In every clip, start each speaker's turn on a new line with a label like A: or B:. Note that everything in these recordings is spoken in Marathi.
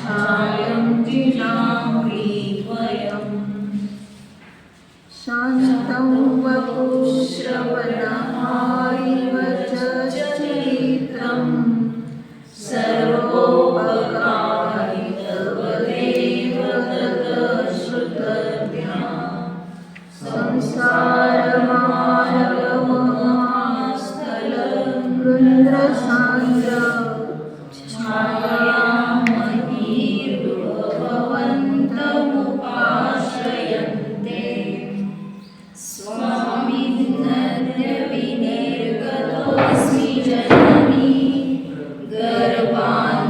A: छायं जिनामृवयम् शान्तं वपुश्रवणहारिव च चरित्रम् सर्वोपकारि तव देव ततश्रुतज्ञा संसारमानवमहास्थलं रुन्द्रसान्द्र छायामहीर्भवन्तमुपाश्रयन्ते स्वामिन्नद्यविनिर्गतोऽस्मि जननी गर्भान्धकूपोदरात्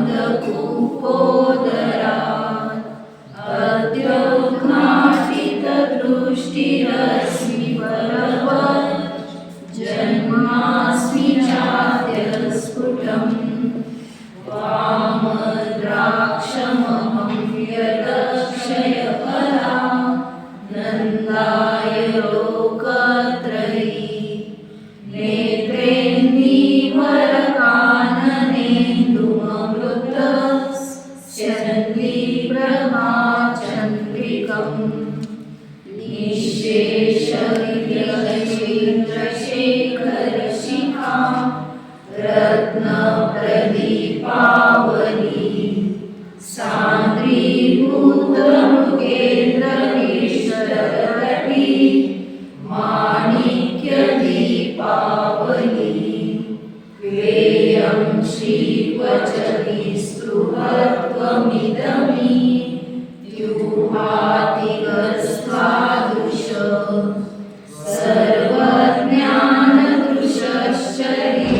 A: अद्योघ्नाटितदृष्टिरस्मि परवत् जन्मास्मि चाद्यस्फुटम् वामद्राक्षमहं यदक्षयकला नन्दाय लोकत्रयी नेत्रेन्दीवरकाननेन्दुममृतस्यन्दिप्रभाचन्द्रिकम् निःशेषविद्यचन्द्रशेखरशिखा रत्नप्रदीपावली सान्द्रीभूतमृगेन्द्रविष्टरकटी माणिक्यदीपावली वेयं श्रीवचनिस्पृहत्वमिदमी द्युहातिगस्त्वादृश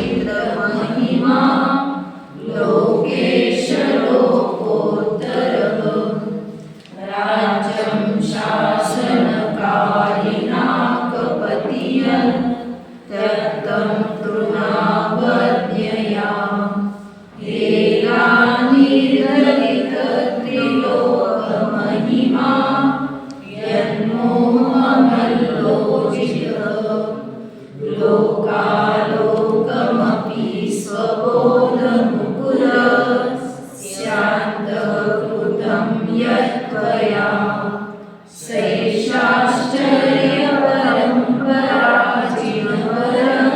A: सर्वज्ञानदृशश्चरित्रमहिमा लोकेश लोकोत्तरः राज्यं शासनकारिणा कपतियन् त्यक्तं तृणावज्ञया हेलानिर्दलितत्रिलोकमहिमा यन्मोहमल्लोचितः लोकालोकमपि स्वबोधमुकुरः स्यान्तः कृतं यत्त्वया सैषाश्चर्यपरम्परा जिनवरं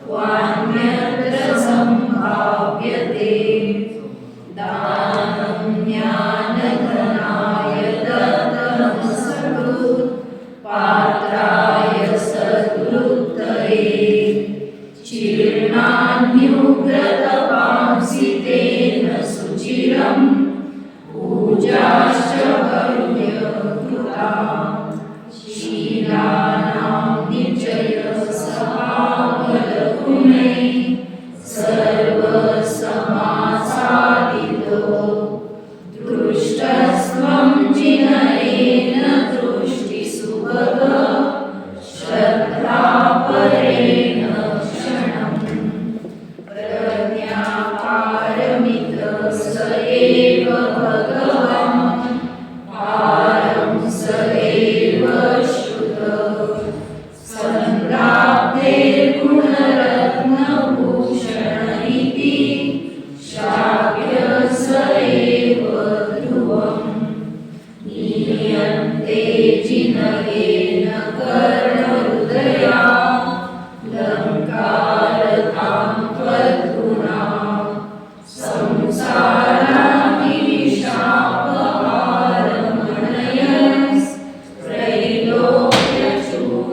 A: क्वान्यत्र सम्भाव्यते दानं ज्ञानधनाय दत्तं सकृत् पात्राय सद्वृत्तये चीर्णान्युग्रतपांसि तेन सुचिरं पूजाश्च भव्यकृता शीलानां निचयसभाबलगुणैः सर्वसमासादितो दृष्टस्त्वं जिनयेन दृष्टिसुभगः श्रद्धापरेण क्षणम् प्रज्ञापारमितः स एव भगवान् पारं स एव श्रुतः सम्प्राप्ते गुणरत्नभूषण इति शाक्य स एव ध्रुवम् नीयन्ते जिनयेन कर्णहृदया लङ्कारतां त्वद्गुणा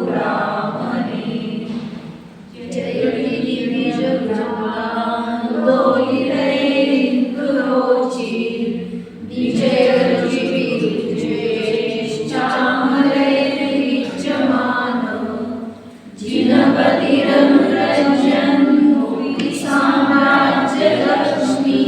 A: संसारामिषापहारमणयस्त्रैलोक्यचूडामणि जयति जिनपतिरनुरञ्जन् भुवि साम्राज्यलक्ष्मी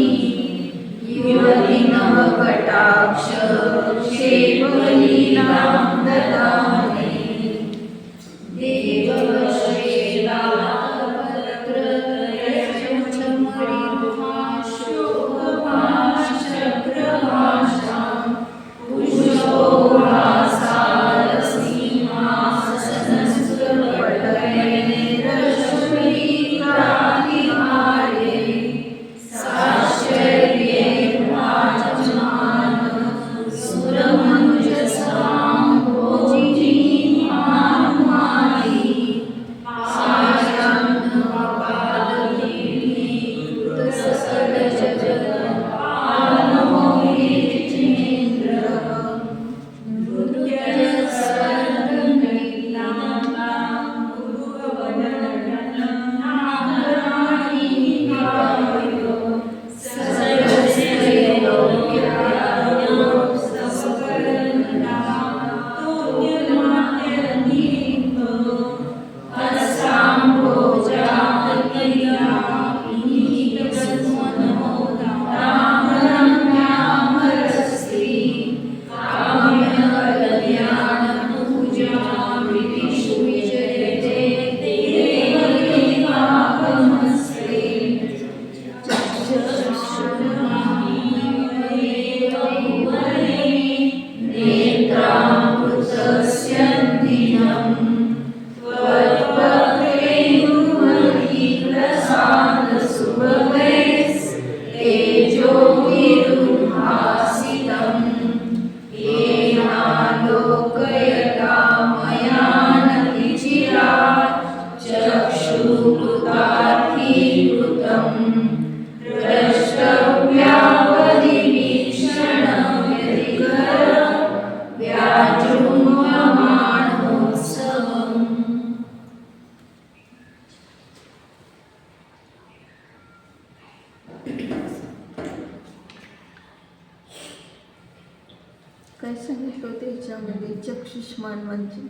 B: काय सांगितलं होतं याच्यामध्ये? चक्षुष्मान म्हणजे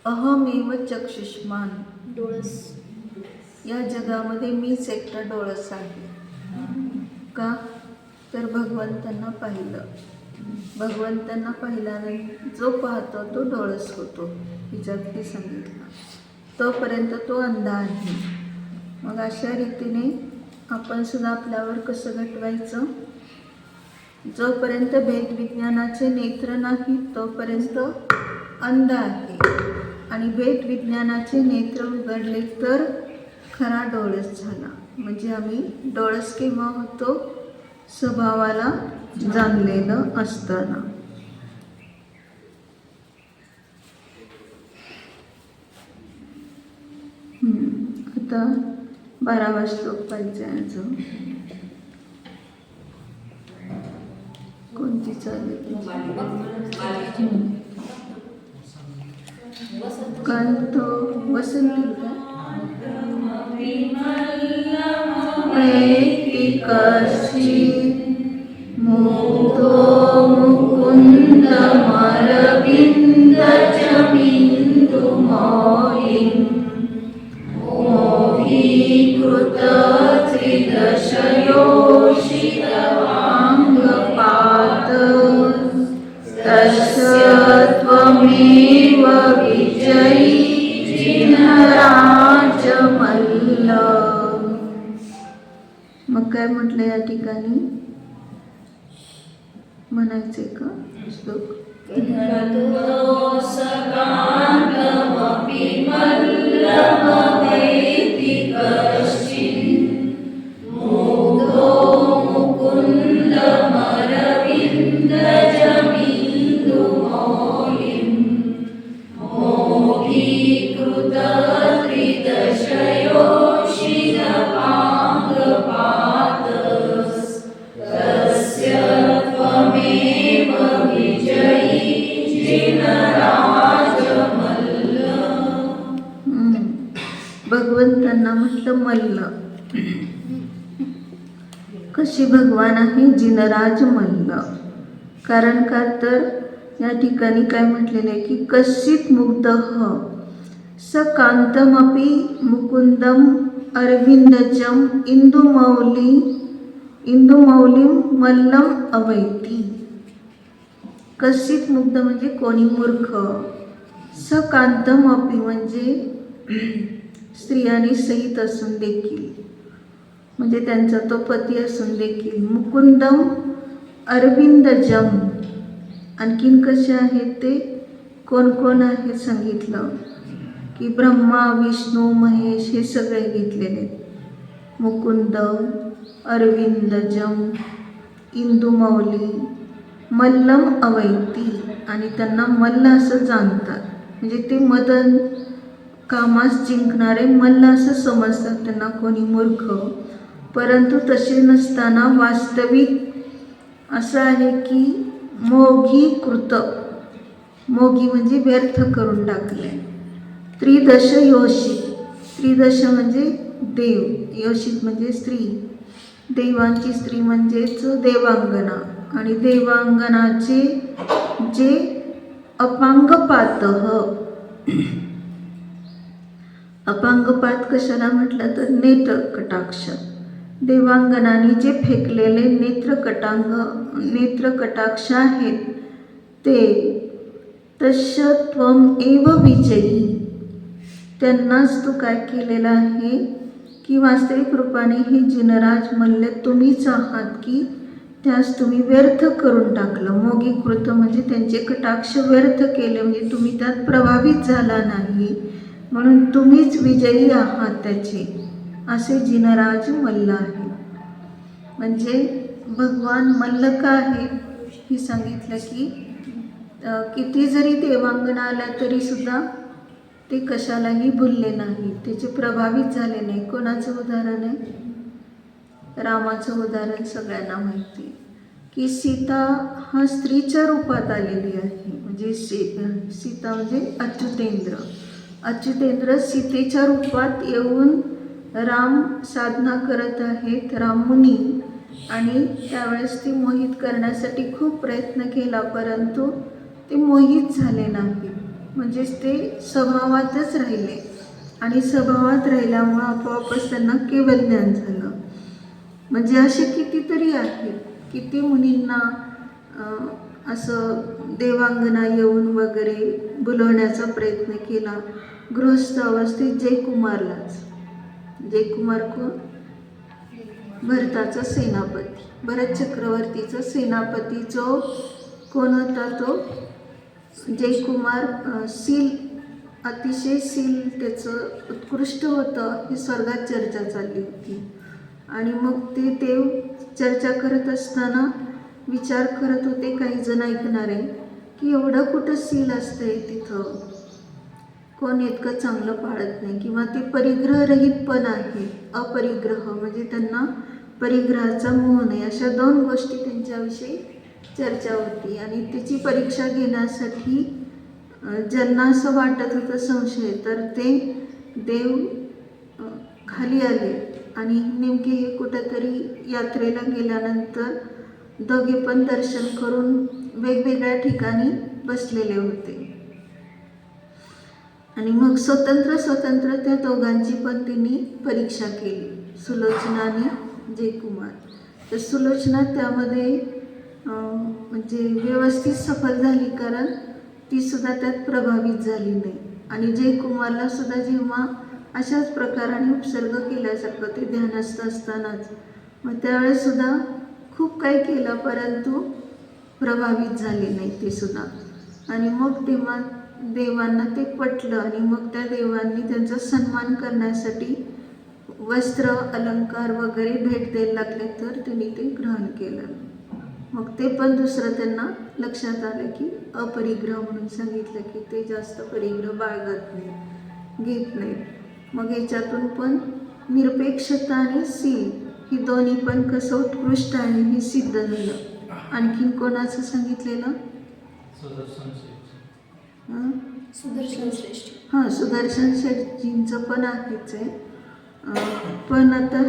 B: अहमेव चक्षुष्मान,
C: डोळस.
B: या जगामध्ये मीच एकटा डोळस आहे. का? तर भगवंतांना पाहिलं. भगवंतांना पाहिल्यानंतर जो पाहतो तो डोळस होतो. हिच्यात हे सांगितलं. तोपर्यंत तो अंधा आहे. मग अशा रीतीने आपण सुद्धा आपल्यावर कसं घटवायचं? जोपर्यंत भेदविज्ञानाचे नेत्र नाही तोपर्यंत अंध आहे, आणि भेदविज्ञानाचे नेत्र उघडले तर खरा डोळस झाला. म्हणजे आम्ही डोळस केव्हा होतो? स्वभावाला जाणलेलं असताना. आता 12वा श्लोक पाहिजे अजून. कोणती चालेल? काल तो वसंती का? मुक्तो मुकुंद मरविंद चमिंदु मौलिं मोहीकृत त्रिदशयोषितवाङ्गपात तस्य त्वमेव विजयी जिनराजमल्ल. मग काय म्हटलं या ठिकाणी? म्हणायचे का श्लोक?
A: सकान्तमपि मल्लमवैति कश्चिन् मुग्धो मुकुन्दमरविन्दजमिन्दुमौलिं मोहीकृत त्रिदशयोषितवाङ्गपात तस्य त्वमेव विजयी जिनराजमल्ल.
B: भगवंतांना म्हटलं मल्ल. कशी भगवान आहे? जिनराज मल्ल. कारण का? तर या ठिकाणी काय म्हटलेलं आहे की कश्चित मुग्धः सकान्तमपि मुकुंदम अरविंदजम इंदुमौलिं मल्लम अवैती. कश्चित मुग्ध म्हणजे कोणी मूर्ख. सकान्तमपि म्हणजे स्त्रियांनी सहित असून देखील, म्हणजे त्यांचा तो पती असून देखील. मुकुंदम अरविंदजम, आणखीन कसे आहेत ते? कोण कोण आहेत सांगितलं की ब्रह्मा विष्णू महेश हे सगळे घेतलेले. मुकुंद, अरविंदजम, इंदुमौली, मल्लम अवैती, आणि त्यांना मल्ल असं जाणतात. म्हणजे ते मदन कामास जिंकणारे मल्ल असं समजतात त्यांना, कोणी मूर्ख. परंतु तसे नसताना वास्तविक असं आहे की मोघीकृत, मोघी म्हणजे व्यर्थ करून टाकले. त्रिदश योषित, त्रिदश म्हणजे देव, योषित म्हणजे स्त्री. देवांची स्त्री म्हणजेच देवांगना, आणि देवांगनाचे जे अपांगपात. अपांगपात कशाला म्हटलं तर नेत्र कटाक्ष. देवांगनाने जे फेकलेले नेत्र कटाक्ष आहेत ते. तस्य त्वम एव विजयी, त्यांनाच तू काय केलेलं आहे की वास्तविक रूपाने हे जिनराज मल्ल तुम्हीच आहात की त्यास तुम्ही व्यर्थ करून टाकलं. मोघीकृत म्हणजे त्यांचे कटाक्ष व्यर्थ केले, म्हणजे तुम्ही त्यात प्रभावित झाला नाही, म्हणून तुम्हीच विजयी आहात त्याचे, असे जिनराज मल्ल आहे. म्हणजे भगवान मल्ल का आहे हे सांगितलं की किती जरी देवांगना आल्या तरी सुद्धा ते कशालाही भुलले नाही, त्याचे प्रभावित झाले नाही. कोणाचं उदाहरण आहे? रामाचं उदाहरण सगळ्यांना माहिती की सीता हा स्त्रीच्या रूपात आलेली आहे. म्हणजे सीता म्हणजे अच्युतेंद्र सीतेच्या रूपात येऊन राम साधना करत आहेत. राममुनी आणि त्यावेळेस ती मोहित करण्यासाठी खूप प्रयत्न केला, परंतु ते मोहित झाले नाही. म्हणजेच ते स्वभावातच राहिले आणि स्वभावात राहिल्यामुळं आपोआपच त्यांना केवळ ज्ञान झालं. म्हणजे असे कितीतरी आहेत, किती मुनींना असं देवांगना येऊन वगैरे बोलवण्याचा प्रयत्न केला. गृहस्थ अवस्थेत जयकुमारलाच. जयकुमार कोण? भरताचा सेनापती, भरत चक्रवर्तीचा सेनापती जो कोण होता तो जयकुमार. सील, अतिशय सील त्याचं उत्कृष्ट होतं, ही स्वर्गात चर्चा चालली होती. आणि मग ते देव चर्चा करत असताना विचार करत होते काही जण ऐकणारे की एवढं कुठं सील असतंय तिथं, कोण इतकं चांगलं पाळत नाही, किंवा ते परिग्रहरहित पण आहे. अपरिग्रह म्हणजे त्यांना परिग्रहाचा मोह नाही, अशा 2 गोष्टी त्यांच्याविषयी चर्चा होती. आणि त्याची परीक्षा घेण्यासाठी ज्यांना असं वाटत होतं संशय, तर ते देव खाली आले आणि नेमके हे कुठंतरी यात्रेला गेल्यानंतर दोघे पण दर्शन करून वेगवेगळ्या ठिकाणी बसलेले होते. आणि मग स्वतंत्र त्या दोघांची पण त्यांनी परीक्षा केली, सुलोचना आणि जयकुमार. तर सुलोचना त्यामध्ये म्हणजे व्यवस्थित सफल झाली, कारण ती सुद्धा त्यात प्रभावित झाली नाही. आणि जयकुमारला सुद्धा जेव्हा अशाच प्रकाराने उपसर्ग केल्यासारखं ते ध्यानस्थ असतानाच, मग त्यावेळेस सुद्धा खूप काही केलं, परंतु प्रभावित झाले नाही ते सुद्धा. आणि मग तेव्हा देवांना ते पटलं आणि मग त्या देवांनी त्यांचा सन्मान करण्यासाठी वस्त्र अलंकार वगैरे भेट द्यायला लागले, तर त्यांनी ते ग्रहण केलं. मग ते पण दुसरं त्यांना लक्षात आलं की अपरिग्रह म्हणून सांगितलं की ते जास्त परिग्रह बाळगत नाही, घेत नाहीत. मग याच्यातून पण निरपेक्षता आणि सील ही दोन्ही पण कसं उत्कृष्ट आहे हे सिद्ध झालं. आणखीन कोणाचं सांगितलेलं?
A: सुदर्शन श्रेष्ठ.
B: हां, सुदर्शन शेठजींचं पण आहेच आहे. पण आता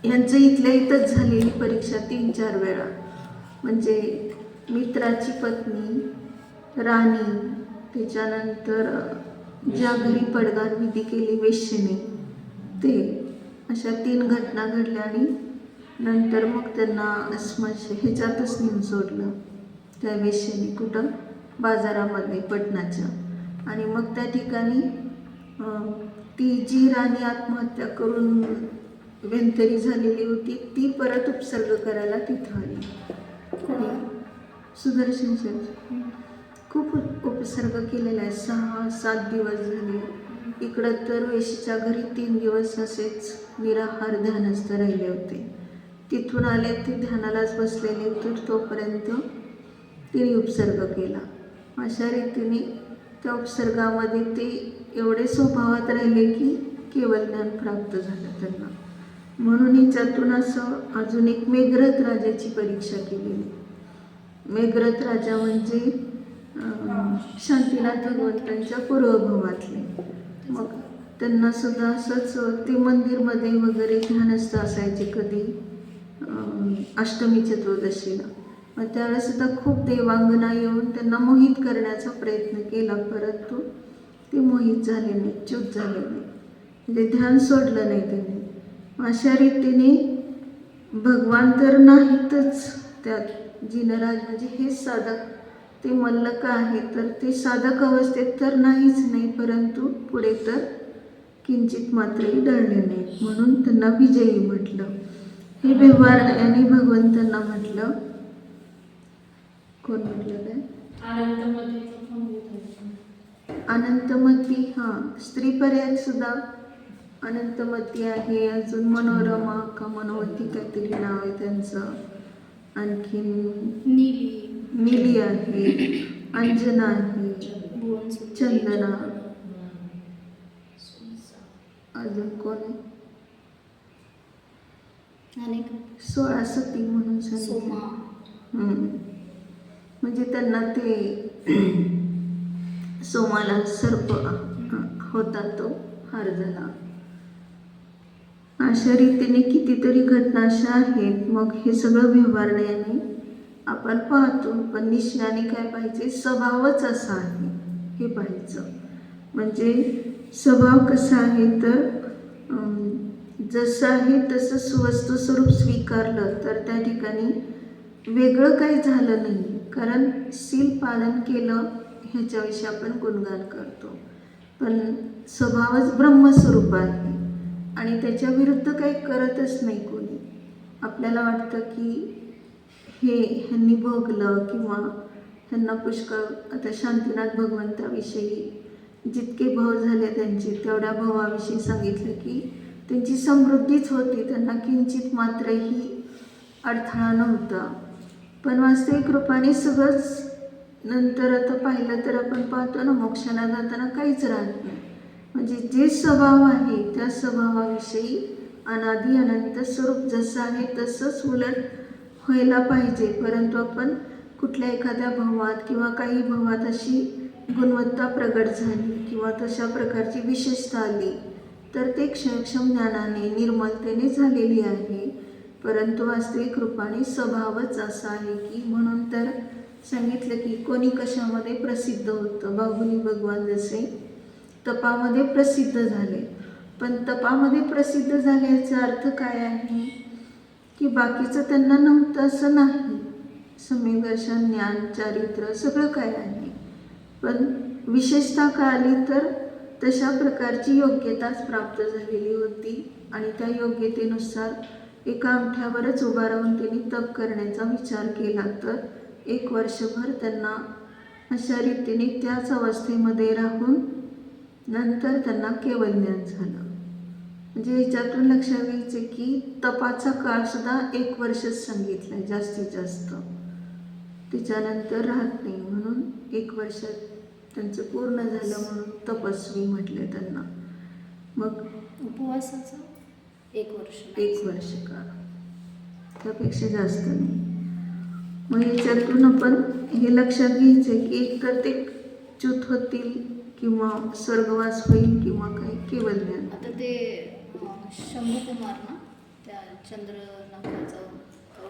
B: ह्यांचं इथल्या इथंच झालेली परीक्षा 3-4 वेळा. म्हणजे मित्राची पत्नी राणी, त्याच्यानंतर ज्या घरी पडगार विधी केली वेश्येने, ते अशा 3 घटना घडल्या. आणि नंतर मग त्यांना ह्याच्यातच नेऊन सोडलं त्या वेश्येने, कुठं? बाजारामध्ये पटनाच्या. आणि मग त्या ठिकाणी ती जी राणी आत्महत्या करून वेंतरी झालेली होती, ती परत उपसर्ग करायला तिथं आली. सुदर्शन शेठ खूप उपसर्ग केलेला आहे, 6-7 दिवस झाले. इकडं तर वेशीच्या घरी 3 दिवस असेच निराहार ध्यानस्थ राहिले होते. तिथून आले ते ध्यानालाच बसलेले, तर तोपर्यंत तिने उपसर्ग केला. अशा रीतीने त्या उपसर्गामध्ये ते एवढे स्वभावात राहिले की केवळ ज्ञान प्राप्त झालं त्यांना. म्हणून हिच्यातून असं अजून एक मेघरथ राजाची परीक्षा केलेली. मेघरथ राजा म्हणजे शांतीनाथ भगवंतांच्या पूर्वभावातले. मग त्यांना सुद्धा असंच ते मंदिरमध्ये वगैरे ध्यानस्थ असायचे कधी अष्टमी चतुर्दशीला. मग त्यावेळेस सुद्धा खूप देवांगना येऊन त्यांना मोहित करण्याचा प्रयत्न केला, परंतु ते मोहित झाले नाही, च्यूत झाले नाही, म्हणजे ध्यान सोडलं नाही त्यांनी. अशा रीतीने भगवान तर नाहीतच त्यात, जिनराज म्हणजे हे साधक ते मल्लक आहे, तर ते साधक अवस्थेत तर नाहीच नाही, परंतु पुढे तर किंचित मात्रही डळले नाही, म्हणून त्यांना विजयी म्हटलं. हे व्यवहार यांनी भगवंतांना म्हटलं. कोण म्हटलं काय? अनंतमती. हां, स्त्रीपर्यंत सुद्धा अनंतमती आहे. अजून मनोरमा का मनोवती काहीतरी नाव आहे त्यांचं. आणखीन नीली आहे, अंजना आहे, चंदना, अजून कोण आहे? 16 सती म्हणून सांगितलं. म्हणजे त्यांना ते सोमाला सर्प होता तो हार झाला. अशा रीतीने कितीतरी घटना अशा आहेत. मग हे सगळं व्यवहारण्याने आपण पाहतो, पण निश्चयाने काय पाहिजे, स्वभावच असा आहे हे पाहायचं. म्हणजे स्वभाव कसा आहे तर जसं आहे तसं सुवस्तू स्वरूप स्वीकारलं तर त्या ठिकाणी वेगळं काही झालं नाही, कारण शील पालन केलं ह्याच्याविषयी आपण गुणगान करतो. पण स्वभावच ब्रह्मस्वरूप आहे आणि त्याच्या विरुद्ध काही करतच नाही कोणी. आपल्याला वाटतं की ह्यांनी भोगलं किंवा ह्यांना पुष्कळ, आता शांतीनाथ भगवंताविषयी जितके भाव झाले त्यांचे तेवढ्या भावाविषयी सांगितलं की त्यांची समृद्धीच होती, त्यांना किंचित मात्रही अडथळा नव्हता. पण वास्तविक रूपाने सगळंच नंतर आता पाहिलं तर आपण पाहतो ना, मोक्षाला जाताना काहीच राहत नाही. म्हणजे जे स्वभाव आहे त्या स्वभावाविषयी अनादि अनंत स्वरूप जसं आहे तसंच उलट व्हायला पाहिजे. परंतु आपण कुठल्या एखाद्या भावात किंवा काही भावात अशी गुणवत्ता प्रगट झाली किंवा तशा प्रकारची विशेषता आली तर ते क्षमक्षम ज्ञानाने निर्मलतेने झालेली आहे. परंतु वास्तविक रूपाने स्वभावच असा आहे की, म्हणून तर सांगितलं की कोणी कशामध्ये प्रसिद्ध होतं. बाहुली भगवान जसे तपामध्ये प्रसिद्ध झाले, पण तपामध्ये प्रसिद्ध झाल्याचा अर्थ काय आहे की बाकीचं त्यांना नव्हतं असं नाही. सम्यक दर्शन, ज्ञान, चारित्र्य सगळं काय आहे, पण विशेषता काय आली तर तशा प्रकारची योग्यताच प्राप्त झालेली होती आणि त्या योग्यतेनुसार एका अंगठ्यावरच उभा राहून त्यांनी तप करण्याचा विचार केला. तर 1 वर्षभर त्यांना अशा रीतीने त्याच अवस्थेमध्ये राहून नंतर त्यांना केवळ ज्ञान झालं. म्हणजे याच्यातून लक्षात घ्यायचं की तपाचा काळसुद्धा 1 वर्षच सांगितलं आहे जास्तीत जास्त, त्याच्यानंतर राहत नाही. म्हणून 1 वर्षात त्यांचं पूर्ण झालं म्हणून तपस्वी म्हटले त्यांना. मग
A: उपवासाचं 1 वर्ष.
B: 1 वर्ष काळ, त्यापेक्षा जास्त नाही. मग याच्यातून आपण हे लक्षात घ्यायचं की एकतर ते च्युत होतील किंवा स्वर्गवास होईल किंवा काही केवळ ज्ञान.
A: आता ते शंभू कुमार ना, त्या चंद्रनाथाचा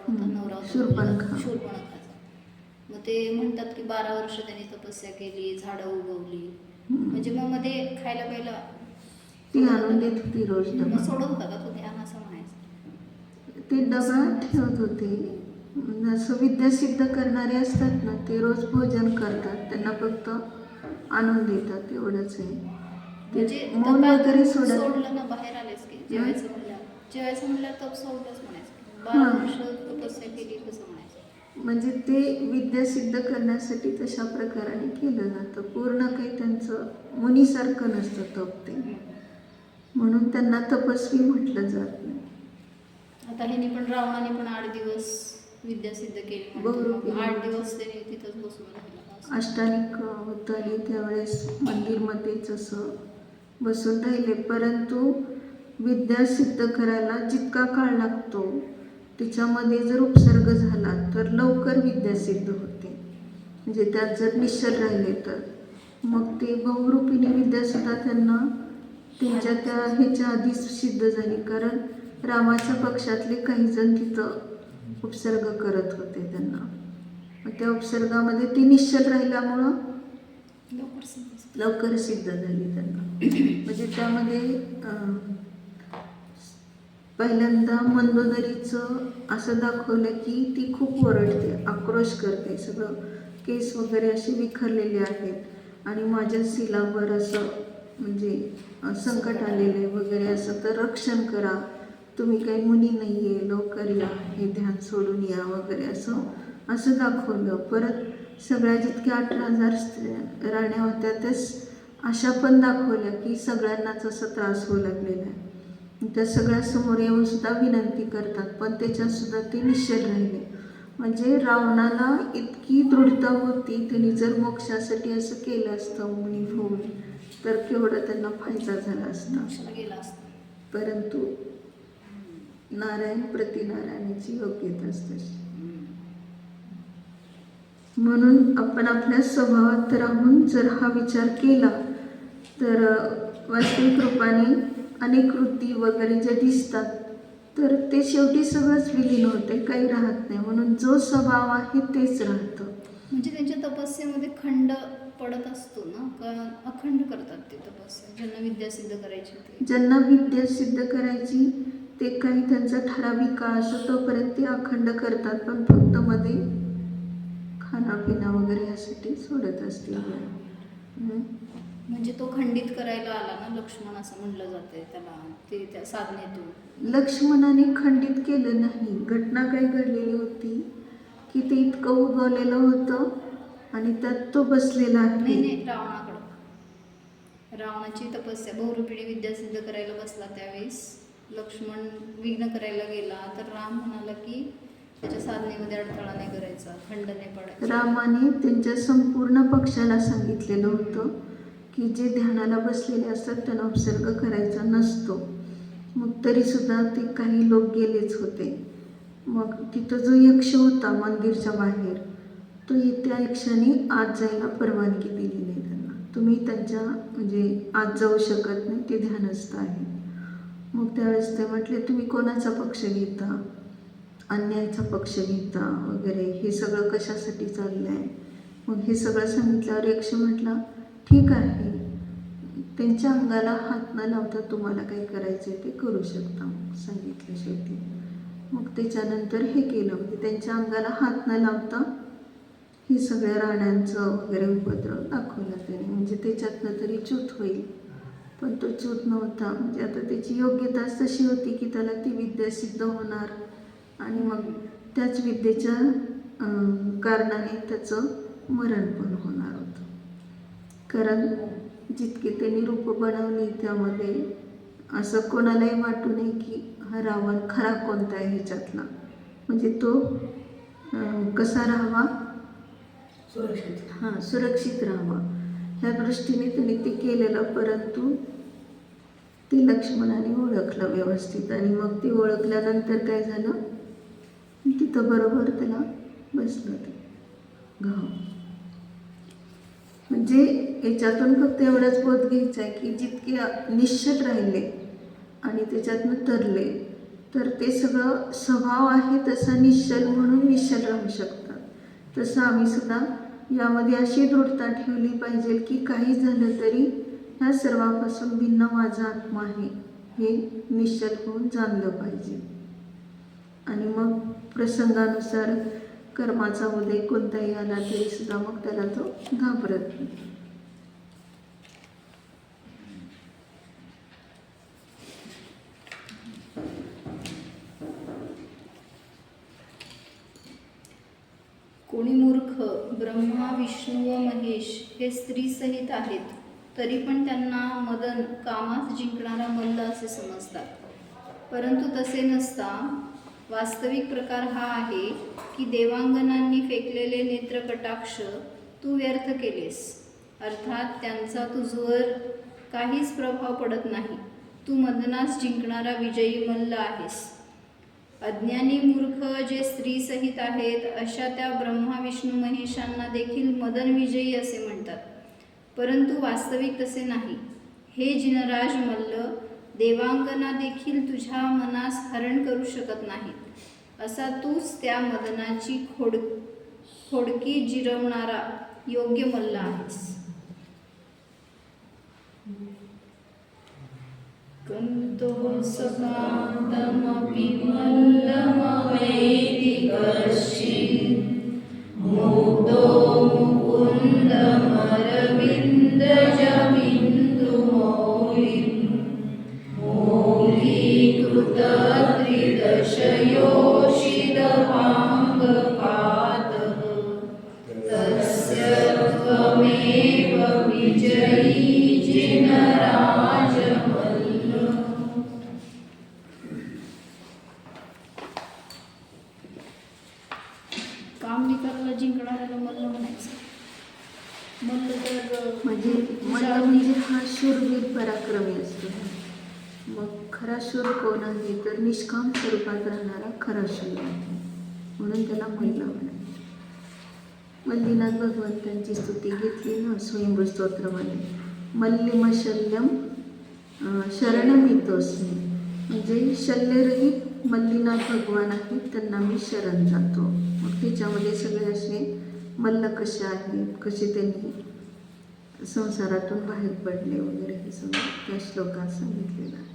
A: नवरा होता,
B: शूर्पणखा.
A: शूर्पणखाचा. मग ते म्हणतात की 12 वर्ष त्यांनी तपस्या केली, झाडं उगवली. म्हणजे मग मध्ये खायला प्यायला
B: ती आणून देत होती रोज
A: मग
B: डबा.
A: सोडत होता का तो ध्यान, असं म्हणायचं?
B: ते डबा ठेवत होते. असं विद्या सिद्ध करणारे असतात ना, ते रोज भोजन करतात, त्यांना फक्त आणून देतात, एवढंच आहे.
A: म्हणजे
B: मौन वगैरे
A: सोडलं ना, बाहेर आलेच की जेवायचं म्हणल्यावर तप सोडलंच म्हणायचं. 12 वर्ष तपस्या केली कसं म्हणायचं?
B: म्हणजे ते विद्या सिद्ध करण्यासाठी तशा प्रकाराने केलं जातं. पूर्ण काही त्यांचं मुनीसारखं नसतं तप ते, म्हणून त्यांना तपस्वी म्हटलं जात नाही.
A: आता ह्याने पण, रावणाने पण 8 दिवस विद्या सिद्ध केली.
B: बहुरूपी
A: 8 दिवस त्यांनी तिथंच बसून राहिला.
B: अष्टानिक होतं आणि त्यावेळेस मंदिरमध्येच असं बसून राहिले. परंतु विद्या सिद्ध करायला जितका काळ लागतो त्याच्यामध्ये जर उपसर्ग झाला तर लवकर विद्या सिद्ध होते. म्हणजे त्यात जर निश्चल राहिले तर मग ते बहुरूपीने विद्यासुद्धा त्यांना त्यांच्या त्या ह्याच्या आधीच सिद्ध झाली. कारण रामाच्या पक्षातले काही जण तिथं उपसर्ग करत होते त्यांना. मग त्या उपसर्गामध्ये ते निश्चल राहिल्यामुळं लवकर सिद्ध झाली त्यांना. म्हणजे त्यामध्ये पहिल्यांदा मंदोदरीचं असं दाखवलं की ती खूप ओरडते, आक्रोश करते, सगळं केस वगैरे असे विखरलेले आहेत आणि माझ्या शिलावर असं म्हणजे संकट आलेले वगैरे असं, तर रक्षण करा, तुम्ही काही मुनी नाही आहे, लवकर या, हे ध्यान सोडून या वगैरे असं दाखवलं. परत सगळ्या जितक्या 18,000 राण्या होत्या त्याच अशा पण दाखवल्या की सगळ्यांनाच असं त्रास होऊ लागलेला आहे. त्या सगळ्या समोर येऊन सुद्धा विनंती करतात, पण त्याच्यातसुद्धा ते निश्चल राहिले. म्हणजे रावणाला इतकी दृढता होती, त्यांनी जर मोक्षासाठी असं केलं असतं मुनी होऊन तर केवढं त्यांना फायदा झाला असता. परंतु नारायण प्रतिनारायणाची योग्यताच तशी. म्हणून आपण आपल्या स्वभावात राहून जर हा विचार केला तर वास्तविक रूपाने अनेक वृत्ती वगैरे जे दिसतात तर ते शेवटी सगळंच विलीन होते, काही राहत नाही. म्हणून जो स्वभाव आहे तेच राहतं.
A: म्हणजे त्यांच्या तपस्येमध्ये खंड पडत असतो ना, का अखंड करतात ते तपस्या, ज्यांना विद्या सिद्ध करायची ते?
B: ज्यांना विद्या सिद्ध करायची ते काही त्यांचा ठराविक काळ असतो तोपर्यंत ते अखंड करतात, पण फक्त मध्ये खानापिना वगैरे यासाठी सोडत असतील.
A: म्हणजे तो खंडित करायला आला ना लक्ष्मण, असं म्हणलं जातंय त्याला, ते त्या साधनेतून.
B: लक्ष्मणाने खंडित केलं नाही. घटना काय घडलेली होती की ते इतकं उगवलेलं होतं आणि त्यात तो बसलेला
A: नाही
B: आहे.
A: नाही, रावणाची तपस्या, बहुरूपिणी विद्या सिद्ध करायला बसला त्यावेळेस लक्ष्मण विघ्न करायला गेला, तर राम म्हणाला की त्याच्या साधनेमध्ये अडथळा नाही करायचा, खंड नाही पडायचा.
B: रामाने त्यांच्या संपूर्ण पक्षाला सांगितलेलं होतं की जे ध्यानाला बसलेले असतात त्यांना उपसर्ग करायचा नसतो. मग तरीसुद्धा ते काही लोक गेलेच होते. मग तिथं जो यक्ष होता मंदिरच्या बाहेर, तो त्या यक्षाने आत जायला परवानगी दिली नाही त्यांना. तुम्ही त्यांच्या म्हणजे आत जाऊ शकत नाही, ते ध्यानस्थ आहे. मग त्यावेळेस ते म्हटले तुम्ही कोणाचा पक्ष घेता, अन्यायाचा पक्ष घेता वगैरे, हे सगळं कशासाठी चाललं आहे. मग हे सगळं सांगितल्यावर यक्ष म्हटला ठीक आहे, त्यांच्या अंगाला हात न लावता तुम्हाला काही करायचं आहे ते करू शकता, सांगितलं शेवटी. मग त्याच्यानंतर हे केलं, म्हणजे त्यांच्या अंगाला हात न लावता हे सगळ्या राण्यांचं वगैरे उपद्रव दाखवला त्याने, म्हणजे त्याच्यातनं तरी च्यूत होईल. पण तो च्यूत नव्हता. म्हणजे आता त्याची योग्यताच तशी होती की त्याला ती विद्या सिद्ध होणार आणि मग त्याच विद्येच्या कारणाने त्याचं मरण पण होणार होतं. कारण जितके त्यांनी रूप बनवली त्यामध्ये असं कोणालाही वाटू नये की हा रावण खरा कोणता आहे ह्याच्यातला. म्हणजे तो कसा राहावा, सुरक्षित राहावा ह्या दृष्टीने त्यांनी ते केलेलं. परंतु ते लक्ष्मणाने ओळखलं व्यवस्थित आणि मग ते ओळखल्यानंतर काय झालं, तिथं बरोबर त्याला बसलं ते घाव. म्हणजे याच्यातून फक्त एवढाच बोध घ्यायचा आहे की जितके निश्चल राहिले आणि त्याच्यातनं तरले तर ते सगळं स्वभाव आहे तसा निश्चल म्हणून निश्चल राहू शकतात. तसं आम्ही सुद्धा यामध्ये अशी दृढता ठेवली पाहिजे की काही झालं तरी ह्या सर्वापासून भिन्न माझा आत्मा आहे हे निश्चल होऊन जाणलं पाहिजे. आणि मग प्रसंगानुसार कर्माचा उदय कोणताही आला तरी सुद्धा मग त्याला तो घाबरत नाही.
A: कोणी मूर्ख, ब्रह्मा विष्णू व महेश हे स्त्रीसहित आहेत तरी पण त्यांना मदन, कामास जिंकणारा मल्ल असे समजतात. परंतु तसे नसता वास्तविक प्रकार हा आहे की देवांगनांनी फेकलेले नेत्रकटाक्ष तू व्यर्थ केलेस, अर्थात त्यांचा तुझवर काहीच प्रभाव पडत नाही. तू मदनास जिंकणारा विजयी मल्ल आहेस. अज्ञानी मूर्ख जे स्त्रीसहित आहेत अशा त्या ब्रह्मा विष्णू महेशांना देखील मदन विजयी असे म्हणतात, परंतु वास्तविक तसे नाही. हे जिनराज मल्ल, देवांगना देखील तुझ्या मनास हरण करू शकत नाहीत. असा तूच त्या मदनाची खोडकी जिरवणारा योग्य मल्ल आहेस. कंतो सकांतमपि मल्लमवेति कश्चित्, मुग्धो मुकुन्दमरविन्दजबिन्दुमौलिं, मौलीकृतत्रिदशयोषितपाङ्गपातः, तस्य त्वमेव विजयी जिनराजमल्ल. काम विकारला जिंकणाऱ्याला मल्ल म्हणायचं. मल्ल तर
B: म्हणजे मल्ल म्हणजे हा शूरवीर पराक्रमी असतो. मग खरा शूर कोण आहे तर निष्काम स्वरूपात राहणारा खरा शूर आहे, म्हणून त्याला मल्ल म्हणायचं. मल्लीनाथ भगवंतांची स्तुती घेतली ना स्वयंभू स्तोत्रामध्ये, मल्लिमशल्यम शरणमितोस्मी, म्हणजे शल्यरहित मल्लीनाथ भगवान आहेत, त्यांना मी शरण जातो. मग त्याच्यामध्ये सगळे असे मल्ल कसे आहेत, कसे त्यांनी संसारातून बाहेर पडले वगैरे हे सगळं त्या श्लोकात सांगितलेलं आहे.